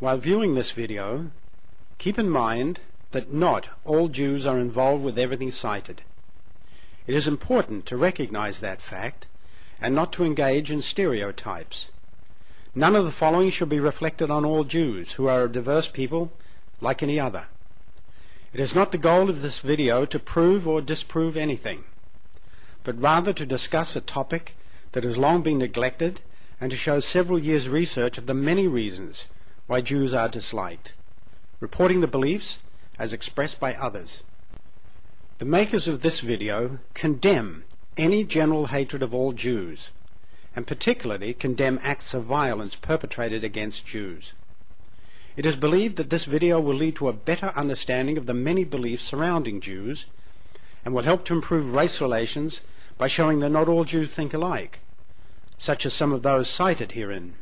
While viewing this video, keep in mind that not all Jews are involved with everything cited. It is important to recognize that fact and not to engage in stereotypes. None of the following should be reflected on all Jews, who are a diverse people like any other. It is not the goal of this video to prove or disprove anything, but rather to discuss a topic that has long been neglected and to show several years' research of the many reasons why Jews are disliked, reporting the beliefs as expressed by others. The makers of this video condemn any general hatred of all Jews, and particularly condemn acts of violence perpetrated against Jews. It is believed that this video will lead to a better understanding of the many beliefs surrounding Jews and will help to improve race relations by showing that not all Jews think alike, such as some of those cited herein.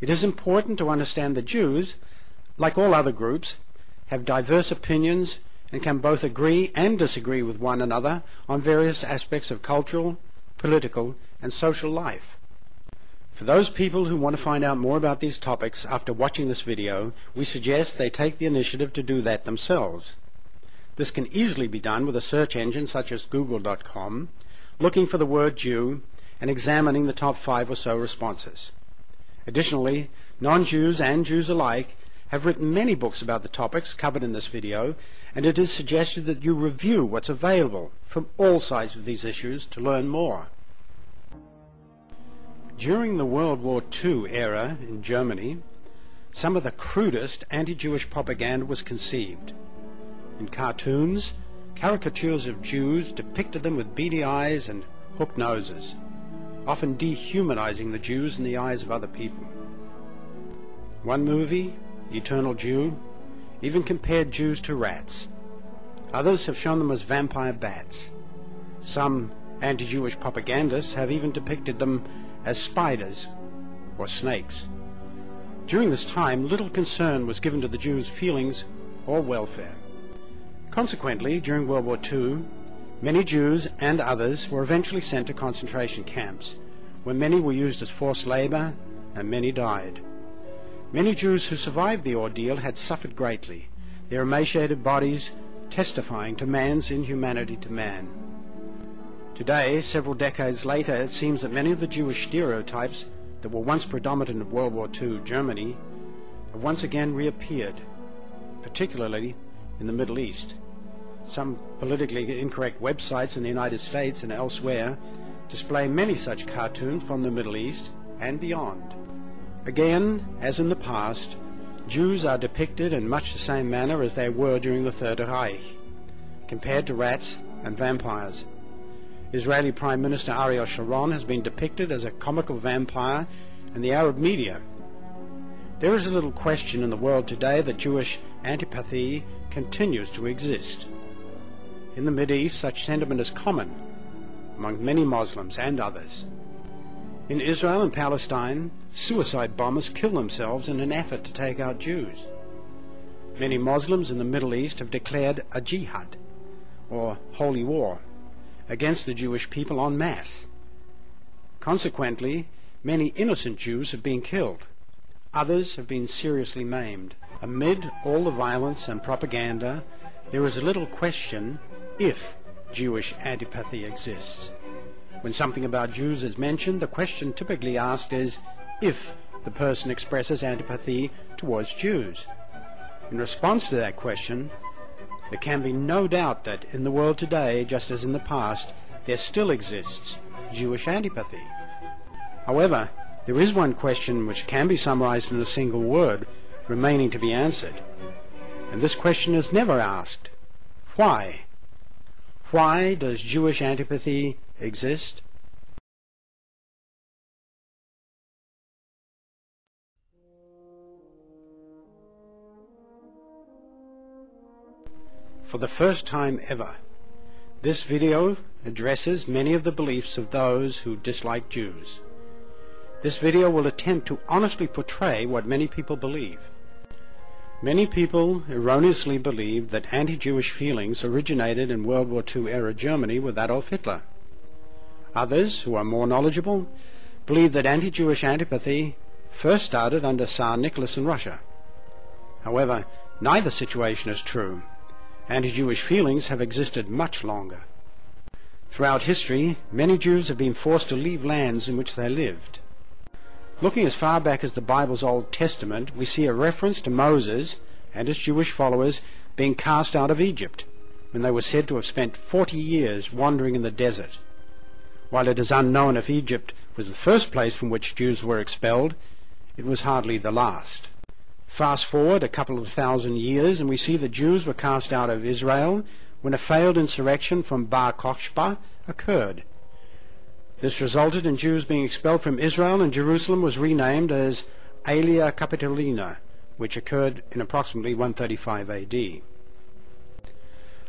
It is important to understand that Jews, like all other groups, have diverse opinions and can both agree and disagree with one another on various aspects of cultural, political, and social life. For those people who want to find out more about these topics after watching this video, we suggest they take the initiative to do that themselves. This can easily be done with a search engine such as google.com, looking for the word Jew and examining the top 5 or so responses. Additionally, non-Jews and Jews alike have written many books about the topics covered in this video, and it is suggested that you review what's available from all sides of these issues to learn more. During the World War II era in Germany, some of the crudest anti-Jewish propaganda was conceived. In cartoons, caricatures of Jews depicted them with beady eyes and hooked noses, often dehumanizing the Jews in the eyes of other people. One movie, The Eternal Jew, even compared Jews to rats. Others have shown them as vampire bats. Some anti-Jewish propagandists have even depicted them as spiders or snakes. During this time, little concern was given to the Jews' feelings or welfare. Consequently, during World War II, many Jews and others were eventually sent to concentration camps, where many were used as forced labor and many died. Many Jews who survived the ordeal had suffered greatly, their emaciated bodies testifying to man's inhumanity to man. Today, several decades later, it seems that many of the Jewish stereotypes that were once predominant in World War II Germany have once again reappeared, particularly in the Middle East. Some politically incorrect websites in the United States and elsewhere display many such cartoons from the Middle East and beyond. Again, as in the past, Jews are depicted in much the same manner as they were during the Third Reich, compared to rats and vampires. Israeli Prime Minister Ariel Sharon has been depicted as a comical vampire in the Arab media. There is a little question in the world today that Jewish antipathy continues to exist. In the Mideast, such sentiment is common among many Muslims and others. In Israel and Palestine, suicide bombers kill themselves in an effort to take out Jews. Many Muslims in the Middle East have declared a jihad, or holy war, against the Jewish people en masse. Consequently, many innocent Jews have been killed. Others have been seriously maimed. Amid all the violence and propaganda, there is little question if Jewish antipathy exists. When something about Jews is mentioned, the question typically asked is if the person expresses antipathy towards Jews. In response to that question, there can be no doubt that in the world today, just as in the past, there still exists Jewish antipathy. However, there is one question which can be summarized in a single word, remaining to be answered. And this question is never asked. Why? Why does Jewish antipathy exist? For the first time ever, this video addresses many of the beliefs of those who dislike Jews. This video will attempt to honestly portray what many people believe. Many people erroneously believe that anti-Jewish feelings originated in World War II era Germany with Adolf Hitler. Others, who are more knowledgeable, believe that anti-Jewish antipathy first started under Tsar Nicholas in Russia. However, neither situation is true. Anti-Jewish feelings have existed much longer. Throughout history, many Jews have been forced to leave lands in which they lived. Looking as far back as the Bible's Old Testament, we see a reference to Moses and his Jewish followers being cast out of Egypt, when they were said to have spent 40 years wandering in the desert. While it is unknown if Egypt was the first place from which Jews were expelled, it was hardly the last. Fast forward a couple of thousand years, and we see the Jews were cast out of Israel when a failed insurrection from Bar Kokhba occurred. This resulted in Jews being expelled from Israel, and Jerusalem was renamed as Aelia Capitolina, which occurred in approximately 135 AD.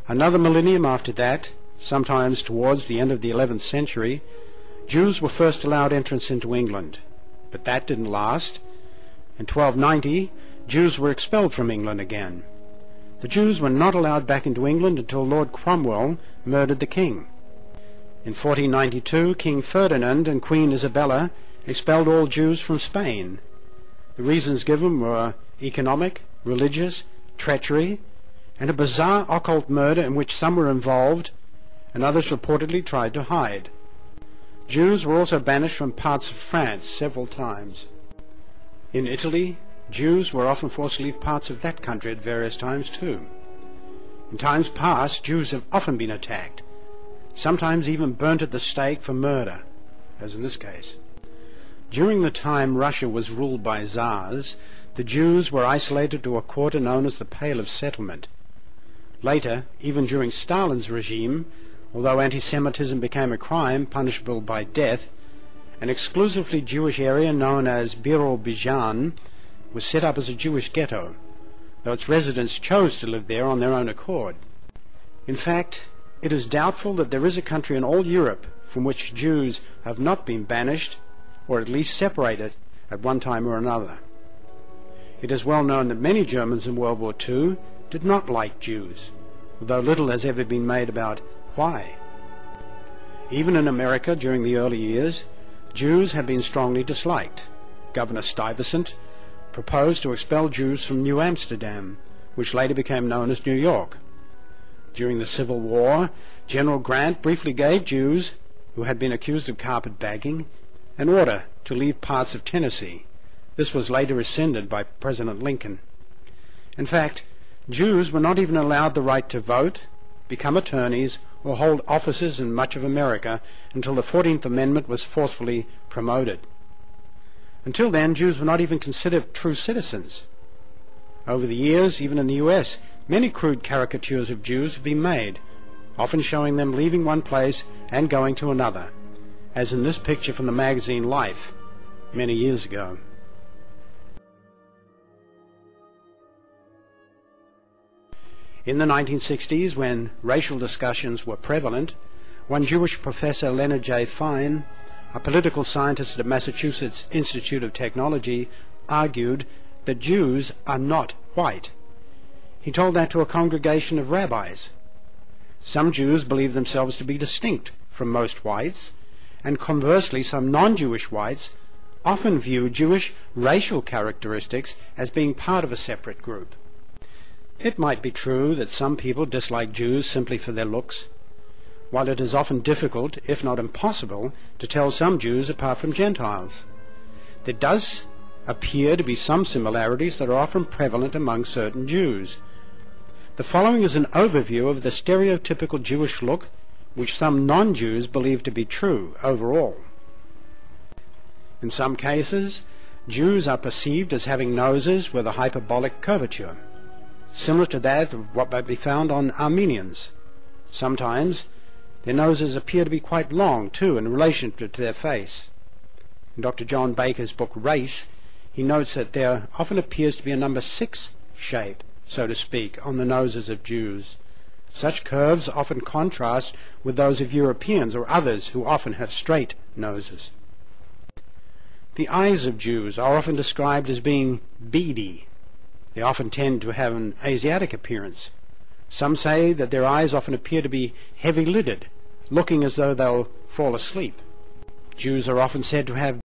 Another millennium after that, sometimes towards the end of the 11th century, Jews were first allowed entrance into England, but that didn't last. In 1290, Jews were expelled from England again. The Jews were not allowed back into England until Lord Cromwell murdered the king. In 1492, King Ferdinand and Queen Isabella expelled all Jews from Spain. The reasons given were economic, religious, treachery, and a bizarre occult murder in which some were involved and others reportedly tried to hide. Jews were also banished from parts of France several times. In Italy, Jews were often forced to leave parts of that country at various times too. In times past, Jews have often been attacked, sometimes even burnt at the stake for murder, as in this case. During the time Russia was ruled by Tsars, the Jews were isolated to a quarter known as the Pale of Settlement. Later, even during Stalin's regime, although anti-Semitism became a crime punishable by death, an exclusively Jewish area known as Birobidzhan was set up as a Jewish ghetto, though its residents chose to live there on their own accord. In fact, it is doubtful that there is a country in all Europe from which Jews have not been banished, or at least separated, at one time or another. It is well known that many Germans in World War II did not like Jews, although little has ever been made about why. Even in America during the early years, Jews have been strongly disliked. Governor Stuyvesant proposed to expel Jews from New Amsterdam, which later became known as New York. During the Civil War, General Grant briefly gave Jews, who had been accused of carpetbagging, an order to leave parts of Tennessee. This was later rescinded by President Lincoln. In fact, Jews were not even allowed the right to vote, become attorneys, or hold offices in much of America until the 14th Amendment was forcefully promoted. Until then, Jews were not even considered true citizens. Over the years, even in the US, many crude caricatures of Jews have been made, often showing them leaving one place and going to another, as in this picture from the magazine Life many years ago. In the 1960s, when racial discussions were prevalent, one Jewish professor, Leonard J. Fine, a political scientist at the Massachusetts Institute of Technology, argued that Jews are not white. He told that to a congregation of rabbis. Some Jews believe themselves to be distinct from most whites, and conversely some non-Jewish whites often view Jewish racial characteristics as being part of a separate group. It might be true that some people dislike Jews simply for their looks, while it is often difficult, if not impossible, to tell some Jews apart from Gentiles. There does appear to be some similarities that are often prevalent among certain Jews. The following is an overview of the stereotypical Jewish look, which some non-Jews believe to be true overall. In some cases, Jews are perceived as having noses with a hyperbolic curvature, similar to that of what might be found on Armenians. Sometimes their noses appear to be quite long, too, in relation to their face. In Dr. John Baker's book Race, he notes that there often appears to be a number 6 shape, so to speak, on the noses of Jews. Such curves often contrast with those of Europeans or others who often have straight noses. The eyes of Jews are often described as being beady. They often tend to have an Asiatic appearance. Some say that their eyes often appear to be heavy-lidded, looking as though they'll fall asleep. Jews are often said to have